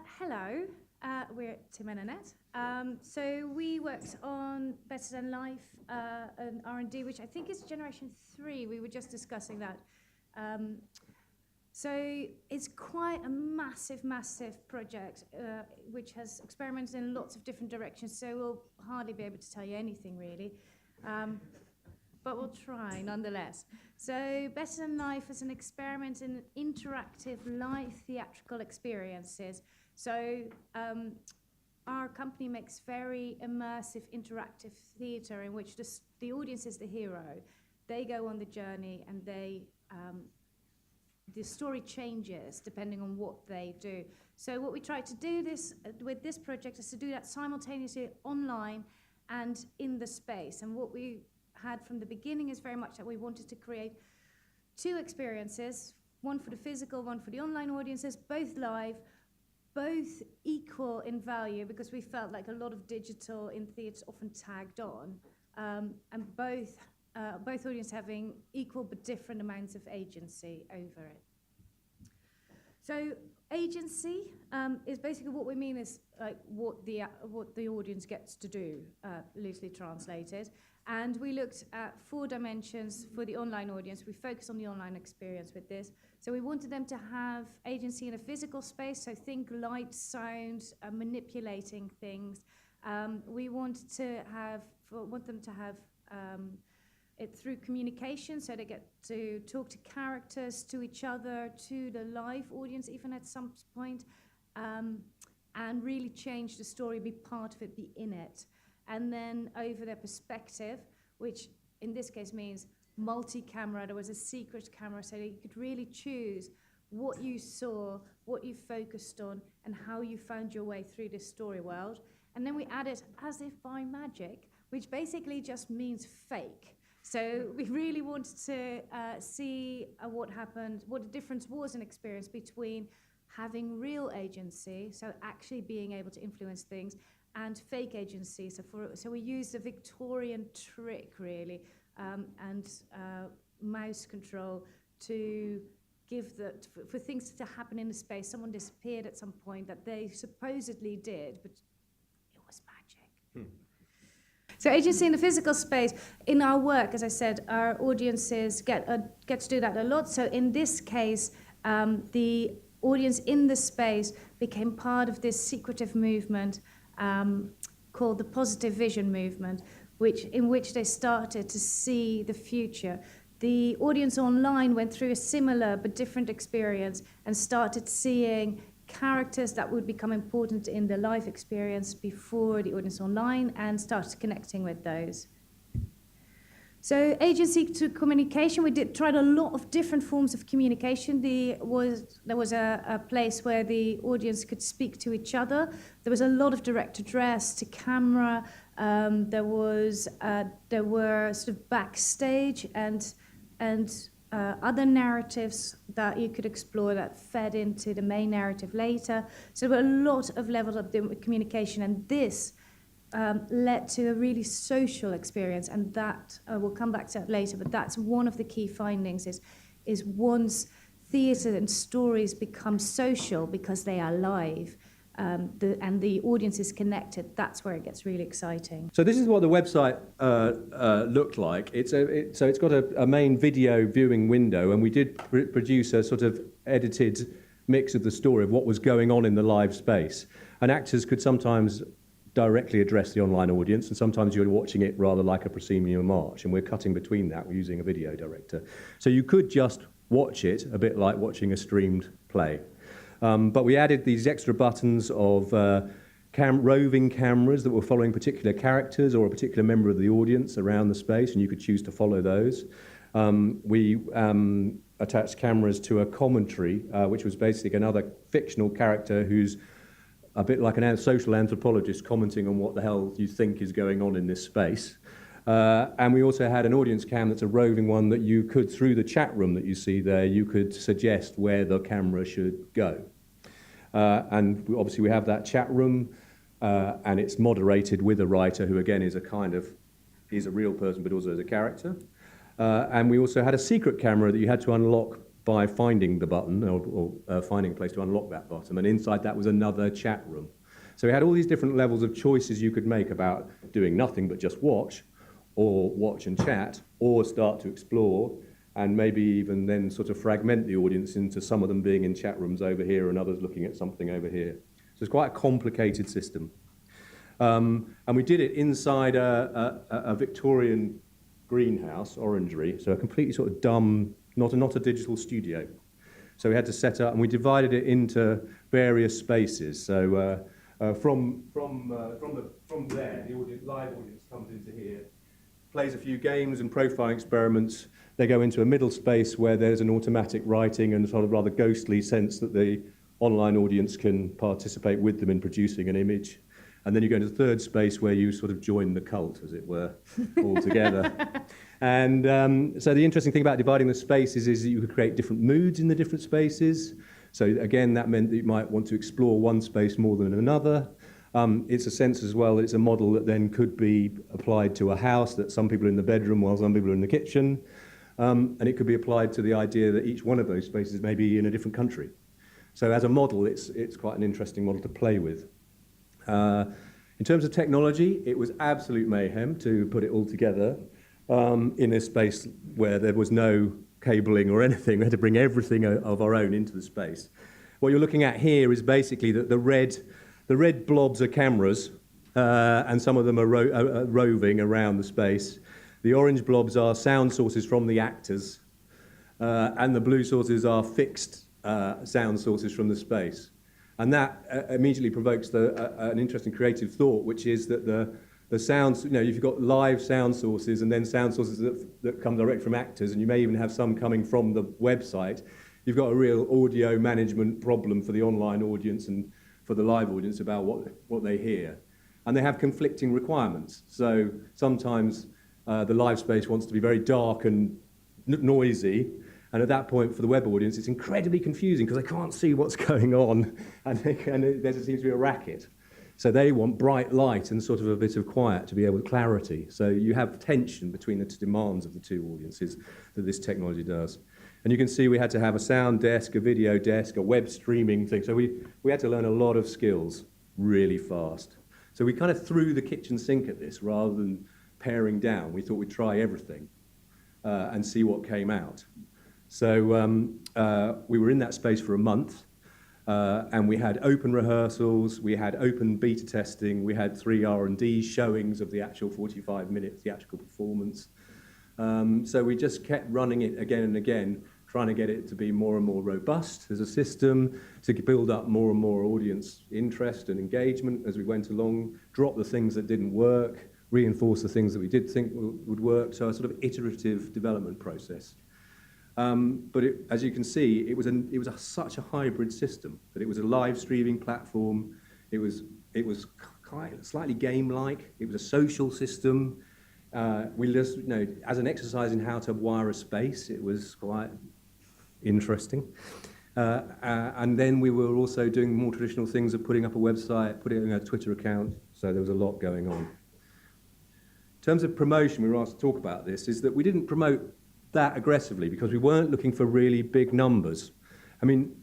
Hello, we're Tim and Annette. So we worked on Better Than Life, an R&D, which I think is generation 3. We were just discussing that. So it's quite a massive project, which has experimented in lots of different directions, so we'll hardly be able to tell you anything really. But we'll try nonetheless. So Better Than Life is an experiment in interactive live theatrical experiences. So our company makes very immersive interactive theatre in which the audience is the hero. They go on the journey and the story changes depending on what they do. So what we tried to do with this project is to do that simultaneously online and in the space. And what we had from the beginning is very much that we wanted to create 2 experiences, one for the physical, one for the online audiences, both live, both equal in value, because we felt like a lot of digital in theatre often tagged on, and both audiences having equal but different amounts of agency over it. So agency is basically what we mean is like what the audience gets to do, loosely translated. And we looked at 4 dimensions for the online audience. We focused on the online experience with this. So we wanted them to have agency in a physical space, so think light, sound, manipulating things. We want them to have it through communication, so they get to talk to characters, to each other, to the live audience even at some point, and really change the story, be part of it, be in it. And then over their perspective, which in this case means multi-camera, there was a secret camera, so you could really choose what you saw, what you focused on, and how you found your way through this story world. And then we added as if by magic, which basically just means fake. So we really wanted to see what happened, what the difference was in experience between having real agency, so actually being able to influence things, and fake agency. So we used a Victorian trick really, and mouse control to give for things to happen in the space. Someone disappeared at some point that they supposedly did, but it was magic. So agency in the physical space, in our work, as I said, our audiences get to do that a lot. So in this case, the audience in the space became part of this secretive movement called the Positive Vision Movement, in which they started to see the future. The audience online went through a similar but different experience and started seeing characters that would become important in the live experience before the audience online, and started connecting with those. So agency to communication, we tried a lot of different forms of communication. There was a place where the audience could speak to each other. There was a lot of direct address to camera. There were sort of backstage and other narratives that you could explore that fed into the main narrative later. So there were a lot of levels of communication, and this led to a really social experience, and that we'll come back to that later, but that's one of the key findings is once theatre and stories become social because they are live, and the audience is connected, that's where it gets really exciting. So this is what the website looked like. So it's got a main video viewing window, and we did produce a sort of edited mix of the story of what was going on in the live space. And actors could sometimes directly address the online audience, and sometimes you're watching it rather like a proscenium march, and we're cutting between that. We're using a video director. So you could just watch it a bit like watching a streamed play. But we added these extra buttons of roving cameras that were following particular characters or a particular member of the audience around the space, and you could choose to follow those. We attached cameras to a commentary, which was basically another fictional character who's a bit like a social anthropologist commenting on what the hell you think is going on in this space. And we also had an audience cam that's a roving one that you could, through the chat room that you see there, you could suggest where the camera should go. And obviously we have that chat room, and it's moderated with a writer who again is he's a real person but also is a character. And we also had a secret camera that you had to unlock by finding the button or finding a place to unlock that button, and inside that was another chat room. So we had all these different levels of choices you could make about doing nothing but just watch, or watch and chat, or start to explore, and maybe even then sort of fragment the audience into some of them being in chat rooms over here and others looking at something over here. So it's quite a complicated system. And we did it inside a Victorian greenhouse, orangery, so a completely sort of dumb, not a digital studio. So we had to set up, and we divided it into various spaces. So from there, the live audience comes into here, plays a few games and profiling experiments. They go into a middle space where there's an automatic writing and sort of rather ghostly sense that the online audience can participate with them in producing an image. And then you go into the third space where you sort of join the cult, as it were, all together. And so the interesting thing about dividing the spaces is that you could create different moods in the different spaces. So again, that meant that you might want to explore one space more than another. It's a sense as well that it's a model that then could be applied to a house, that some people are in the bedroom while some people are in the kitchen. And it could be applied to the idea that each one of those spaces may be in a different country. So as a model, it's quite an interesting model to play with. In terms of technology, it was absolute mayhem to put it all together in a space where there was no cabling or anything. We had to bring everything of our own into the space. What you're looking at here is basically that the red blobs are cameras, and some of them are roving around the space. The orange blobs are sound sources from the actors, and the blue sources are fixed sound sources from the space. And that immediately provokes an interesting creative thought, which is that the sounds, if you've got live sound sources and then sound sources that come direct from actors, and you may even have some coming from the website, you've got a real audio management problem for the online audience and for the live audience about what they hear. And they have conflicting requirements. So sometimes the live space wants to be very dark and noisy, and at that point for the web audience it's incredibly confusing because they can't see what's going on, and there seems to be a racket. So they want bright light and sort of a bit of quiet to be able to clarity. So you have tension between the demands of the two audiences that this technology does. And you can see we had to have a sound desk, a video desk, a web streaming thing. So we had to learn a lot of skills really fast. So we kind of threw the kitchen sink at this rather than paring down. We thought we'd try everything and see what came out. So we were in that space for a month. And we had open rehearsals, we had open beta testing, we had 3 R&D showings of the actual 45-minute theatrical performance. So we just kept running it again and again, trying to get it to be more and more robust as a system, to build up more and more audience interest and engagement as we went along, drop the things that didn't work, reinforce the things that we did think would work, so a sort of iterative development process. But as you can see, it was such a hybrid system that it was a live streaming platform. It was quite slightly game-like. It was a social system. We just, as an exercise in how to wire a space, it was quite interesting. And then we were also doing more traditional things of putting up a website, putting a Twitter account. So there was a lot going on. In terms of promotion, we were asked to talk about this. Is that we didn't promote that aggressively because we weren't looking for really big numbers. I mean,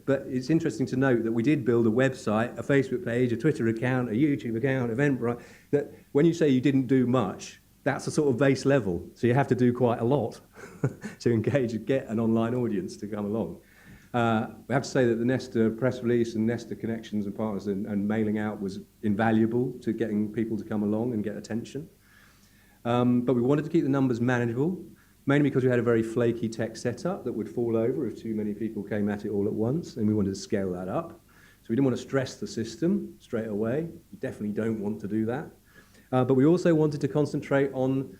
but it's interesting to note that we did build a website, a Facebook page, a Twitter account, a YouTube account, Eventbrite, that when you say you didn't do much, that's a sort of base level. So you have to do quite a lot to engage and get an online audience to come along. We have to say that the Nesta press release and Nesta connections and partners and mailing out was invaluable to getting people to come along and get attention. But we wanted to keep the numbers manageable, mainly because we had a very flaky tech setup that would fall over if too many people came at it all at once, and we wanted to scale that up. So we didn't want to stress the system straight away. You definitely don't want to do that. But we also wanted to concentrate on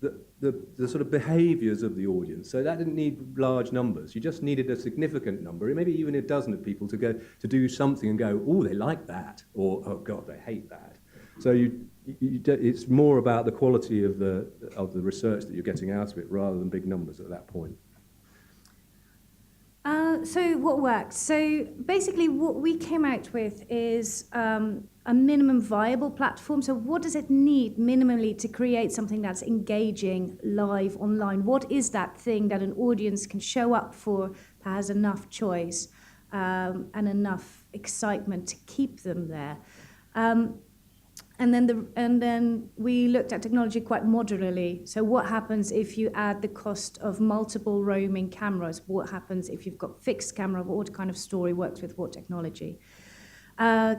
the sort of behaviours of the audience. So that didn't need large numbers. You just needed a significant number, maybe even a dozen of people to go to do something and go, oh, they like that, or oh God, they hate that. So it's more about the quality of the research that you're getting out of it rather than big numbers at that point. So what worked? So basically what we came out with is a minimum viable platform. So what does it need minimally to create something that's engaging live online? What is that thing that an audience can show up for that has enough choice and enough excitement to keep them there? And then we looked at technology quite modularly. So what happens if you add the cost of multiple roaming cameras? What happens if you've got fixed camera? What kind of story works with what technology?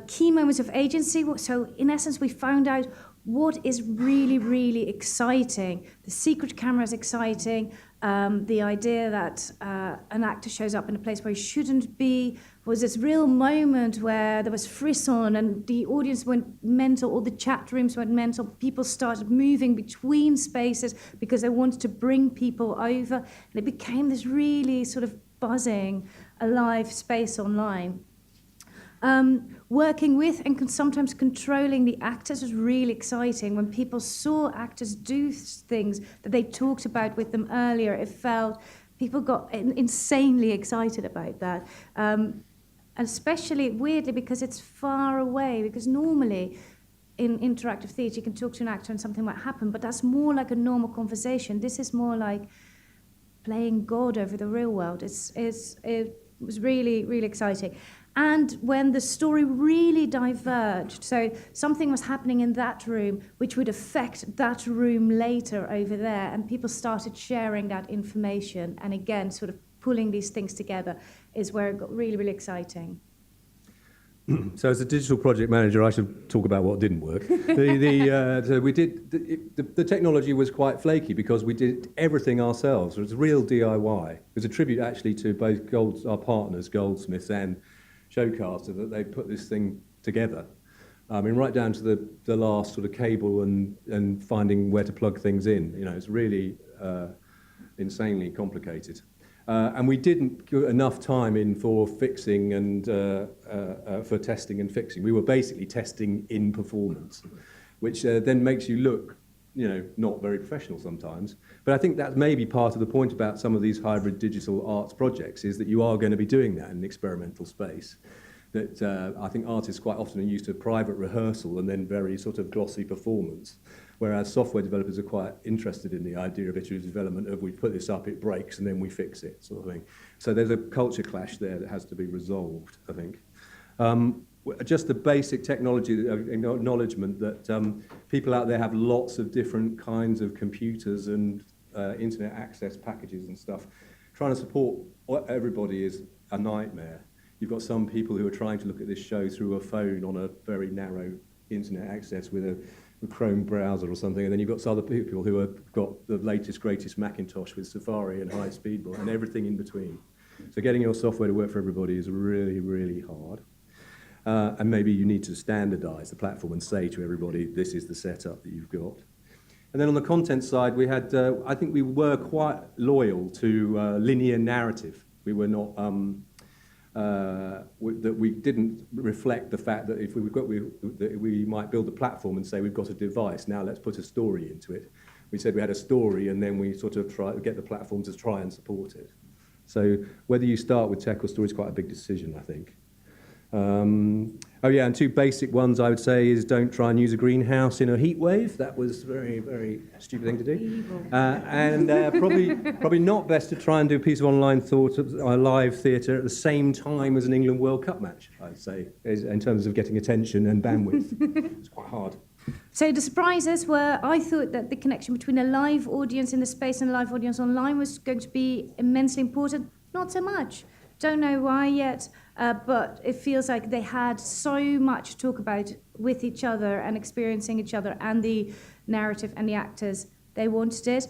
Key moments of agency. So in essence, we found out what is really, really exciting. The secret camera is exciting. The idea that an actor shows up in a place where he shouldn't be, was this real moment where there was frisson and the audience went mental, all the chat rooms went mental, people started moving between spaces because they wanted to bring people over, and it became this really sort of buzzing, alive space online. Working with and sometimes controlling the actors was really exciting. When people saw actors do things that they talked about with them earlier, it felt people got insanely excited about that. Especially, weirdly, because it's far away, because normally in interactive theatre you can talk to an actor and something might happen, but that's more like a normal conversation. This is more like playing God over the real world. It was really, really exciting. And when the story really diverged, so something was happening in that room which would affect that room later over there, and people started sharing that information, and again, sort of pulling these things together is where it got really, really exciting. So as a digital project manager, I should talk about what didn't work. So we did, the technology was quite flaky because we did everything ourselves. It was real DIY. It was a tribute actually to both our partners, Goldsmiths and Showcaster, that they put this thing together. I mean, right down to the last sort of cable and finding where to plug things in. You know, it's really insanely complicated. And we didn't get enough time in for fixing and for testing and fixing. We were basically testing in performance, which then makes you look, you know, not very professional sometimes. But I think that may be part of the point about some of these hybrid digital arts projects, is that you are going to be doing that in an experimental space. That I think artists quite often are used to private rehearsal and then very sort of glossy performance. Whereas software developers are quite interested in the idea of iterative development of we put this up, it breaks, and then we fix it, sort of thing. So there's a culture clash there that has to be resolved, I think. Just the basic technology acknowledgement that people out there have lots of different kinds of computers and internet access packages and stuff. Trying to support everybody is a nightmare. You've got some people who are trying to look at this show through a phone on a very narrow internet access with a Chrome browser or something, and then you've got some other people who have got the latest, greatest Macintosh with Safari and high speed and everything in between. So getting your software to work for everybody is really, really hard. And maybe you need to standardize the platform and say to everybody, this is the setup that you've got. And then on the content side, we had, I think we were quite loyal to linear narrative. We were not, that we didn't reflect the fact that if that we might build a platform and say we've got a device, now let's put a story into it. We said we had a story, and then we sort of try to get the platform to try and support it. So whether you start with tech or story is quite a big decision, I think. Oh yeah, and two basic ones I would say is don't try and use a greenhouse in a heat wave. That was very, very stupid thing to do. And probably not best to try and do a piece of online live theatre at the same time as an England World Cup match, I'd say, in terms of getting attention and bandwidth. It's quite hard. So the surprises were, I thought that the connection between a live audience in the space and a live audience online was going to be immensely important. Not so much. Don't know why yet. But it feels like they had so much to talk about with each other and experiencing each other and the narrative and the actors. They wanted it.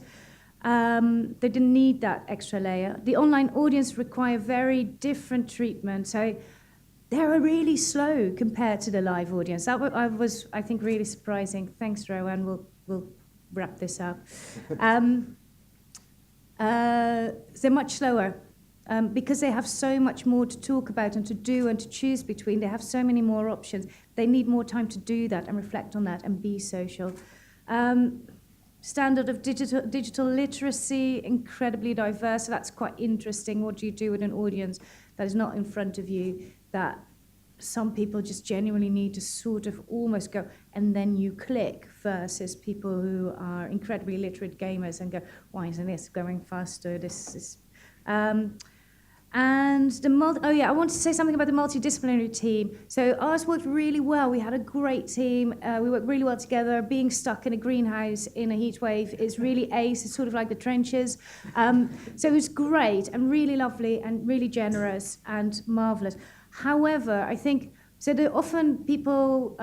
They didn't need that extra layer. The online audience require very different treatment. So they were really slow compared to the live audience. That was, I think, really surprising. Thanks, Rowan. We'll wrap this up. They're much slower. Because they have so much more to talk about and to do and to choose between. They have so many more options. They need more time to do that and reflect on that and be social. standard of digital literacy, incredibly diverse. So that's quite interesting. What do you do with an audience that is not in front of you, that some people just genuinely need to sort of almost go, and then you click, versus people who are incredibly literate gamers and go, why isn't this going faster? This is... And I wanted to say something about the multidisciplinary team. So ours worked really well. We had a great team. We worked really well together. Being stuck in a greenhouse in a heat wave is really ace. It's sort of like the trenches. So it was great and really lovely and really generous and marvelous. However, I think, so that often people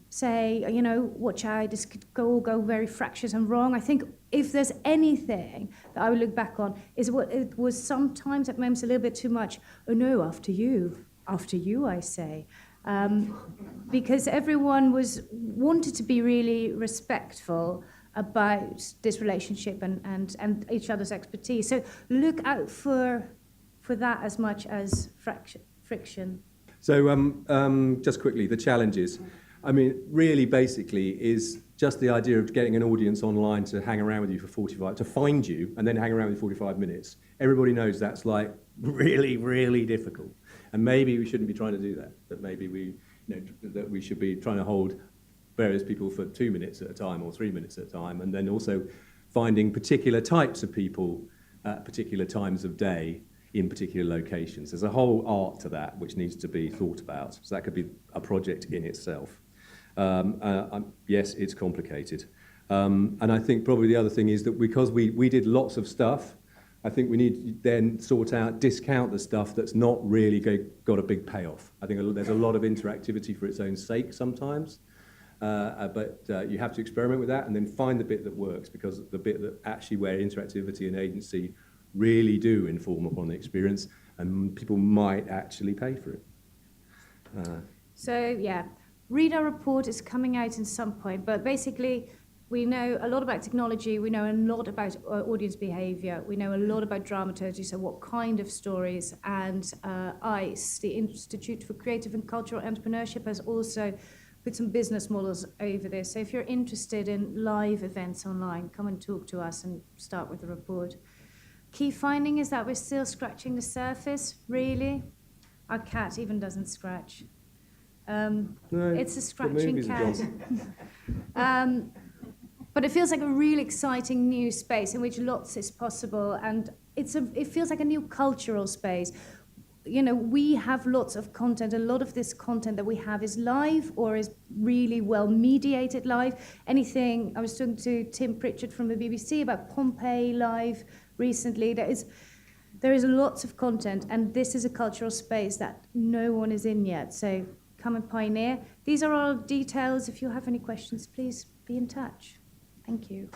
say, you know, watch out, this could go very fractious and wrong. I think if there's anything that I would look back on, is what it was sometimes at moments a little bit too much. Oh no, after you, I say. Because everyone wanted to be really respectful about this relationship and each other's expertise. So look out for that as much as friction. So just quickly, the challenges. I mean, really basically is just the idea of getting an audience online to hang around with you for to find you and then hang around with 45 minutes. Everybody knows that's like really, really difficult. And maybe we shouldn't be trying to do that. That maybe that we should be trying to hold various people for 2 minutes at a time or 3 minutes at a time, and then also finding particular types of people at particular times of day in particular locations. There's a whole art to that which needs to be thought about. So that could be a project in itself. Yes, it's complicated. And I think probably the other thing is that because we did lots of stuff, I think we need to then discount the stuff that's not really got a big payoff. I think there's a lot of interactivity for its own sake sometimes, but you have to experiment with that and then find the bit that works, because the bit that actually where interactivity and agency really do inform upon the experience, and people might actually pay for it. So yeah, read our report. It's coming out at some point, but basically we know a lot about technology, we know a lot about audience behavior, we know a lot about dramaturgy, so what kind of stories, and ICE, the Institute for Creative and Cultural Entrepreneurship, has also put some business models over this. So if you're interested in live events online, come and talk to us and start with the report. Key finding is that we're still scratching the surface, really. Our cat even doesn't scratch. No, it's a scratching cat. But it feels like a really exciting new space in which lots is possible, and it feels like a new cultural space. You know, we have lots of content. A lot of this content that we have is live or is really well mediated live. Anything, I was talking to Tim Pritchard from the BBC about Pompeii live recently. There is lots of content, and this is a cultural space that no one is in yet. So come and pioneer. These are all details. If you have any questions, please be in touch. Thank you.